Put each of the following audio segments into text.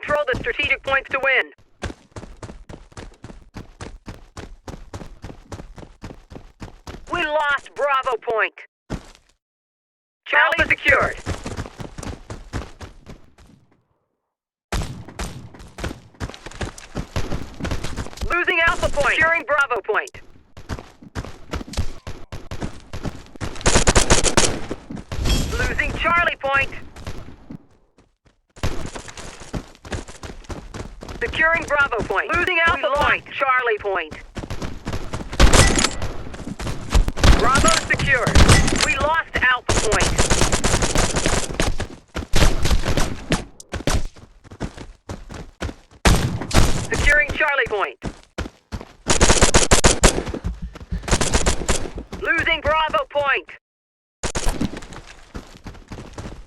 Control the strategic points to win. We lost Bravo Point. Charlie secured. Losing Alpha Point. Securing Bravo Point. Losing Charlie Point. Securing Bravo Point. Losing Alpha Point. Charlie Point. Bravo secured. We lost Alpha Point. Securing Charlie Point. Losing Bravo Point.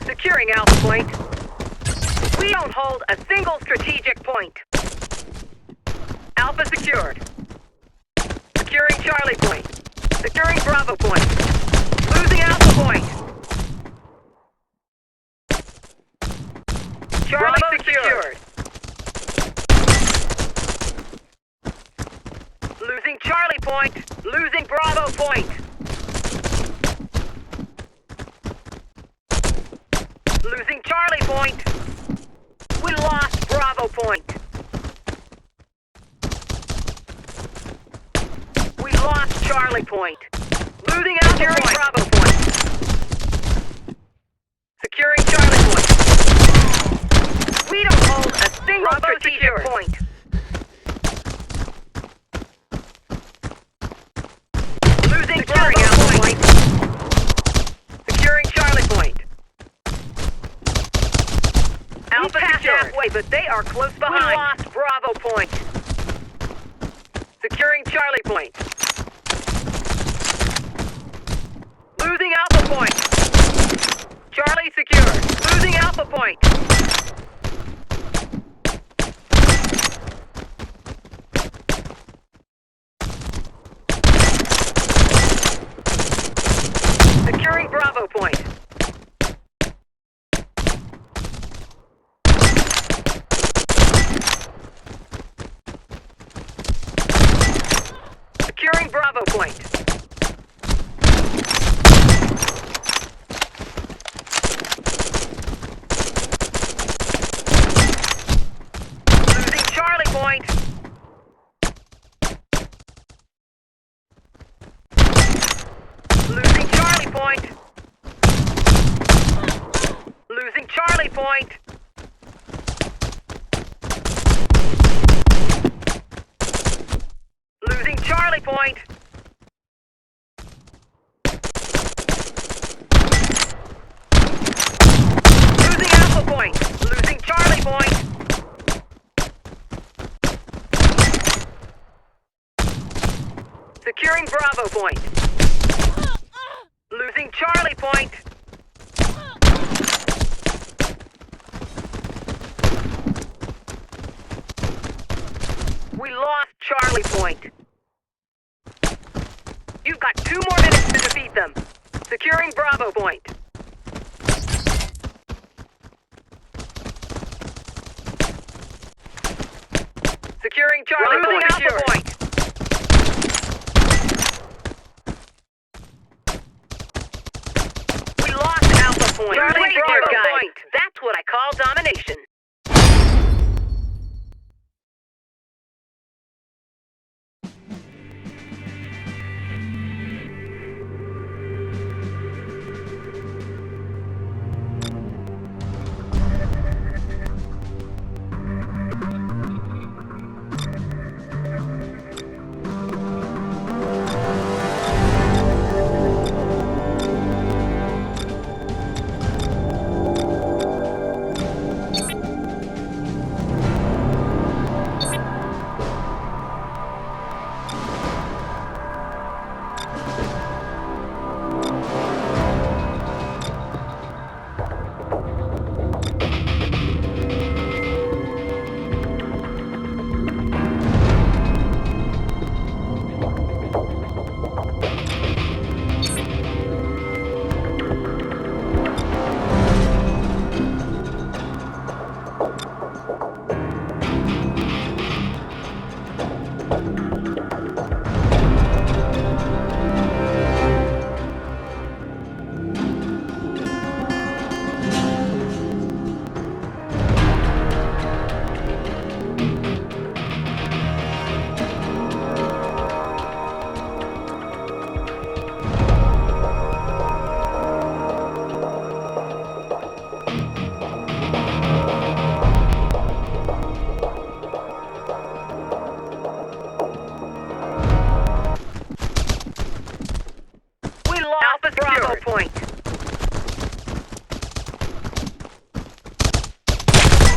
Securing Alpha Point. We don't hold a single strategic point. Alpha secured. Securing Charlie Point. Securing Bravo Point. Losing Alpha Point. Charlie Bravo secured. Losing Charlie Point. Losing Bravo Point. Losing Charlie Point. We lost Bravo Point. We lost Charlie Point. Losing Alpha Point. Bravo Point. Securing Charlie Point. We don't hold a single Bravo strategic point. Losing Securing Alpha Point. Securing Charlie Point. Alpha secured. Halfway, but they are close behind. We lost Bravo Point. Securing Charlie Point. Losing Alpha Point. Charlie secured. Losing Alpha Point. Securing Bravo Point. Securing Bravo Point. Losing Charlie Point. Losing Charlie Point. Losing Charlie Point. Losing Charlie Point. Losing Alpha Point. Losing Charlie Point. Securing Bravo Point. Losing Charlie Point. We lost Charlie Point. You've got 2 more minutes to defeat them. Securing Bravo Point. Securing Charlie Point. Losing Alpha Point. We lost Alpha Point. Charlie Bravo Point. That's what I call domination.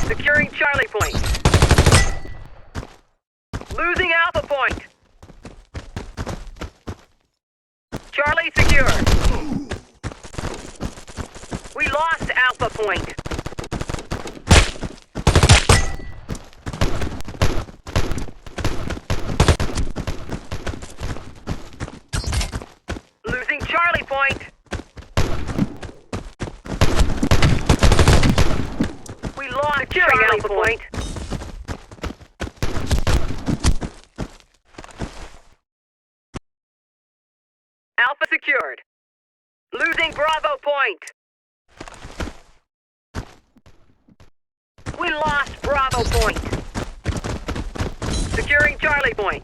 Securing Charlie Point. Losing Alpha Point. Charlie secured. We lost Alpha Point. Losing Charlie Point. We lost securing Alpha Point. Alpha secured. Losing Bravo Point. We lost Bravo Point. Securing Charlie Point.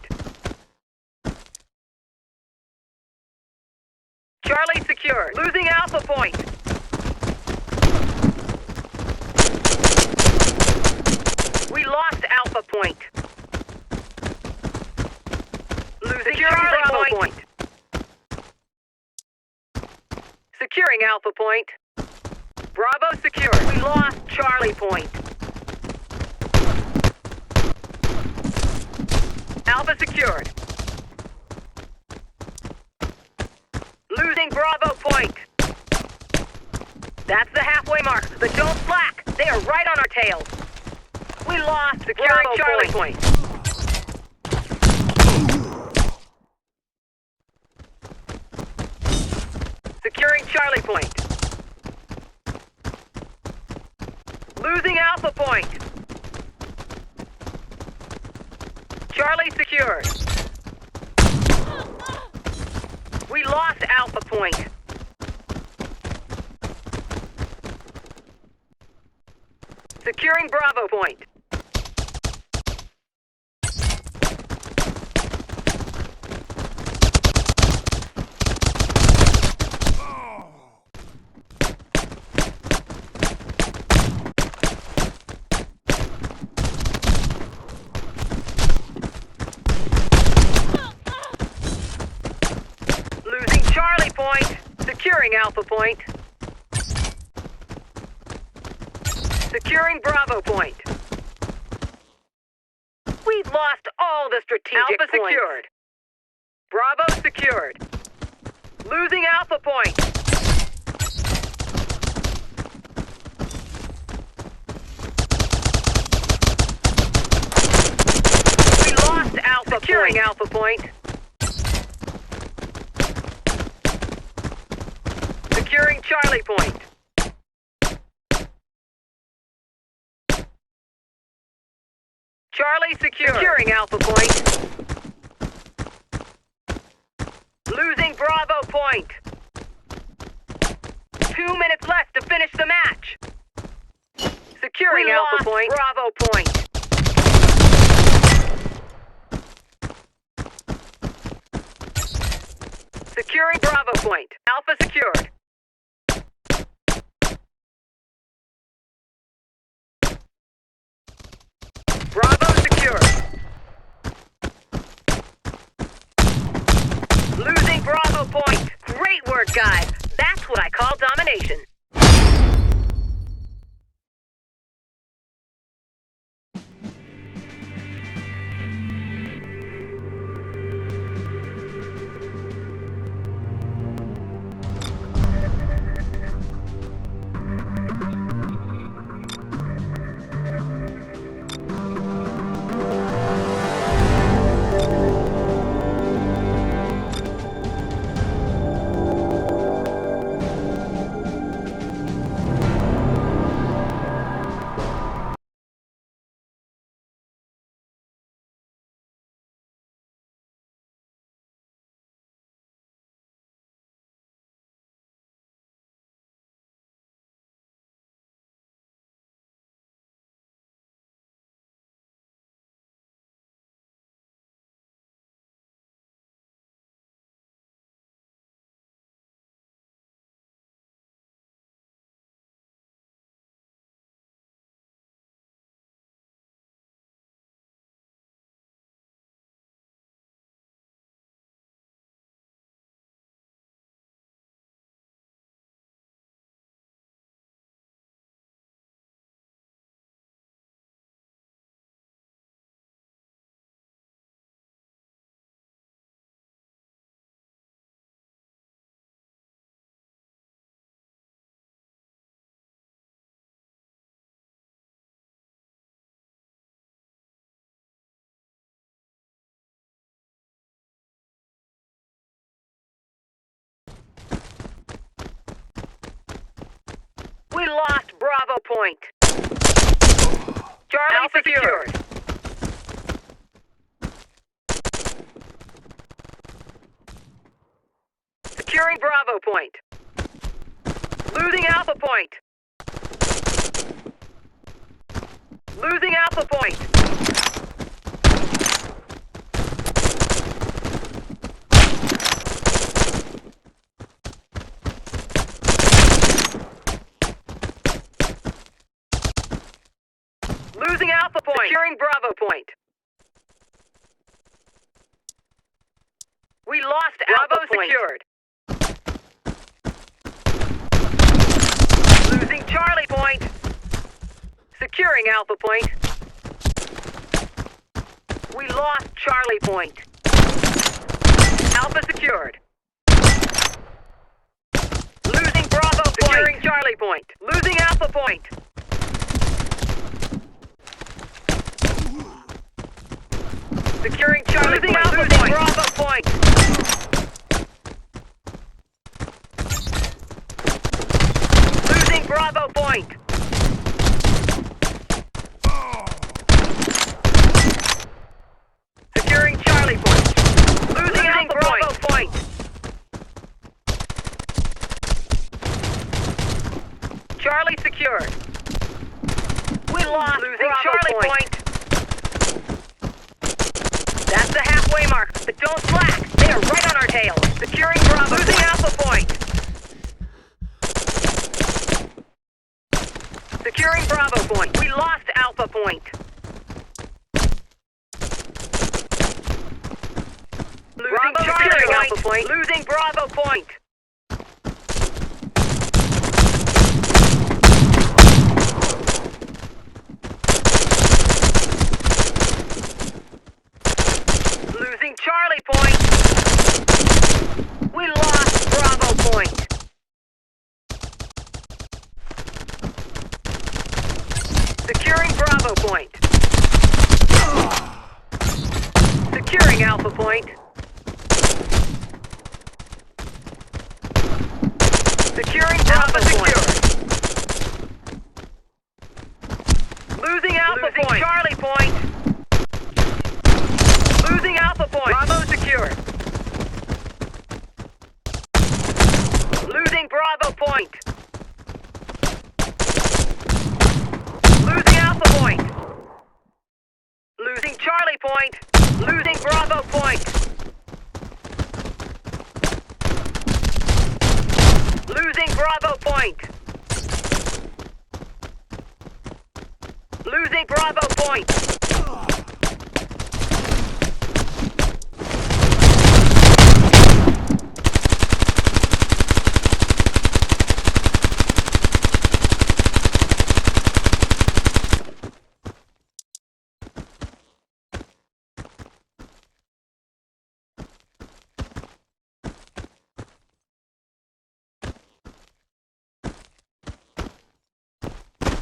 Charlie secured. Losing Alpha Point. We lost Alpha Point. Losing Charlie Bravo Point. Securing Alpha Point. Bravo secured. We lost Charlie Point. Alpha secured. Losing Bravo Point. That's the halfway mark, but don't slack. They are right on our tails. We lost securing Charlie Point. Securing Charlie Point. Losing Alpha Point. Charlie secured. We lost Alpha Point. Securing Bravo Point. Point. Securing Alpha Point. Securing Bravo Point. We've lost all the strategic Alpha points. Secured. Bravo secured. Losing Alpha Point. We lost Alpha Securing Point. Alpha Point. Securing Charlie Point. Charlie secure. Securing Alpha Point. Losing Bravo Point. 2 minutes left to finish the match. Securing Alpha Point. Bravo Point. Securing Bravo Point. Alpha secured. Bravo secured. Losing Bravo Point. Great work, guys. That's what I call domination. Bravo point. Charlie Alpha secured. Securing Bravo point. Losing Alpha point. Losing Alpha point. Losing Alpha point. Securing Bravo point. We lost Bravo Alpha point. Secured. Losing Charlie point. Securing Alpha point. We lost Charlie point. Alpha secured. Losing Bravo point. Securing Charlie point. Losing Alpha point. Securing Charlie point. Alpha losing point. Bravo point. Losing Bravo point. Securing Charlie point. Losing Alpha Bravo point. Charlie secured. We lost. Losing Bravo Charlie point. That's the halfway mark, but don't slack. They are right on our tail. Securing Bravo. Losing Alpha point. Securing Bravo point. We lost Alpha point. Losing Charlie Alpha point. Losing Bravo point. Losing Charlie point. We lost Bravo point. Securing Bravo point. Securing Alpha point. Securing Alpha secured. Losing Alpha point. Charlie point. Losing Alpha point. Bravo secured. Losing Bravo point. Losing Alpha point. Losing Charlie point. Losing Bravo point. Losing Bravo point. Losing Bravo point.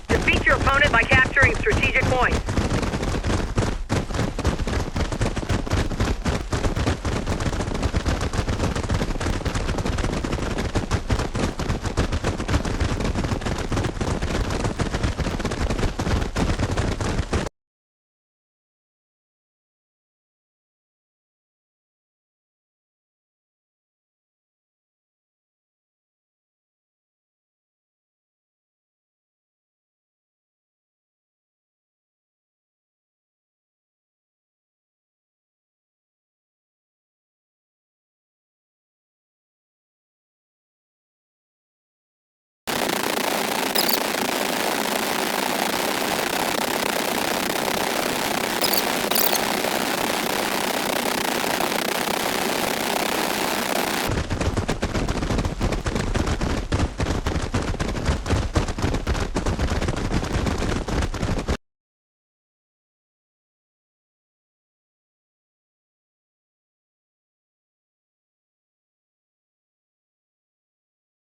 Defeat your opponent by capturing strategic points.